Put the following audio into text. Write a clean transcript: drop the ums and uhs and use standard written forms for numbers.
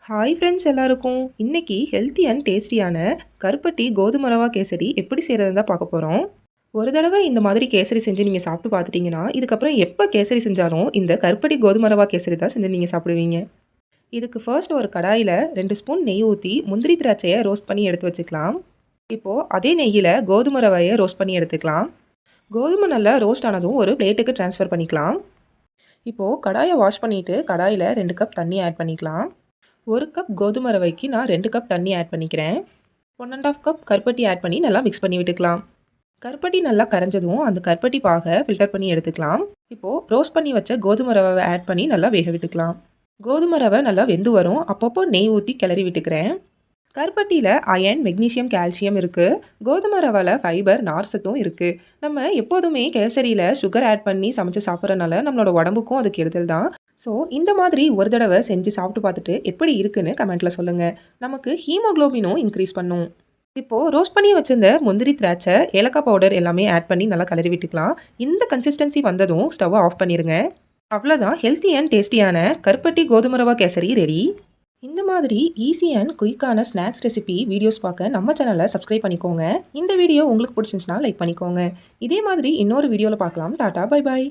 Hi friends எல்லாருக்கும் இன்னைக்கு healthy and டேஸ்டியான கருப்பட்டி கோதுமை ரவா கேசரி எப்படி செய்கிறதுன்னு தான் பார்க்க போகிறோம். ஒரு தடவை இந்த மாதிரி கேசரி செஞ்சு நீங்கள் சாப்பிட்டு பார்த்துட்டிங்கன்னா இதுக்கப்புறம் எப்போ கேசரி செஞ்சாலும் இந்த கருப்பட்டி கோதுமை ரவா கேசரி தான் செஞ்சு நீங்கள் சாப்பிடுவீங்க. இதுக்கு ஃபர்ஸ்ட் ஒரு கடாயில் 2 ஸ்பூன் நெய் ஊற்றி முந்திரி திராட்சையை ரோஸ்ட் பண்ணி எடுத்து வச்சுக்கலாம். இப்போது அதே நெய்யில் கோதுமை ரவையை ரோஸ்ட் பண்ணி எடுத்துக்கலாம். கோதுமை நல்லா ரோஸ்ட் ஆனதும் ஒரு பிளேட்டுக்கு ட்ரான்ஸ்ஃபர் பண்ணிக்கலாம். இப்போது கடாயை வாஷ் பண்ணிவிட்டு கடாயில் 2 கப் தண்ணி ஆட் பண்ணிக்கலாம். 1 கப் கோதுமை ரவைக்கு நான் 2 கப் தண்ணி ஆட் பண்ணிக்கிறேன். 1½ கப் கருப்பட்டி ஆட் பண்ணி நல்லா மிக்ஸ் பண்ணி விட்டுக்கலாம். கருப்பட்டி நல்லா கரைஞ்சதும் அந்த கருப்பட்டி பாகை ஃபில்டர் பண்ணி எடுத்துக்கலாம். இப்போது ரோஸ்ட் பண்ணி வச்ச கோதுமை ரவை ஆட் பண்ணி நல்லா வேக விட்டுக்கலாம். கோதுமை ரவை நல்லா வெந்து வரும். அப்பப்போ நெய் ஊற்றி கிளறி விட்டுக்கிறேன். கருப்பட்டியில் அயன், மெக்னீஷியம், கால்சியம் இருக்குது. கோதுமை ரவையில் ஃபைபர், நார்சத்தும் இருக்குது. நம்ம எப்போதுமே கேசரியில் சுகர் ஆட் பண்ணி சமைச்சு சாப்பிட்றதுனால நம்மளோட உடம்புக்கும் அது கெடுதல் தான். ஸோ இந்த மாதிரி ஒரு தடவை செஞ்சு சாப்பிட்டு பார்த்துட்டு எப்படி இருக்குன்னு கமெண்ட்டில் சொல்லுங்கள். நமக்கு ஹீமோக்ளோபினும் இன்க்ரீஸ் பண்ணும். இப்போது ரோஸ்ட் பண்ணி வச்சிருந்த முந்திரி, திராட்சை, ஏலக்காய் பவுடர் எல்லாமே ஆட் பண்ணி நல்லா கலரி விட்டுக்கலாம். இந்த கன்சிஸ்டன்சி வந்ததும் ஸ்டவ்வை ஆஃப் பண்ணிடுங்க. அவ்வளோதான், ஹெல்த்தி அண்ட் டேஸ்டியான கருப்பட்டி கோதுமை ரவா கேசரி ரெடி. இந்த மாதிரி ஈஸி அண்ட் குயிக்கான ஸ்நாக்ஸ் ரெசிபி வீடியோஸ் பார்க்க நம்ம சேனலை சப்ஸ்கிரைப் பண்ணிக்கோங்க. இந்த வீடியோ உங்களுக்கு பிடிச்சிருந்துச்சுன்னா லைக் பண்ணிக்கோங்க. இதே மாதிரி இன்னொரு வீடியோவில் பார்க்கலாம். Tata, bye bye.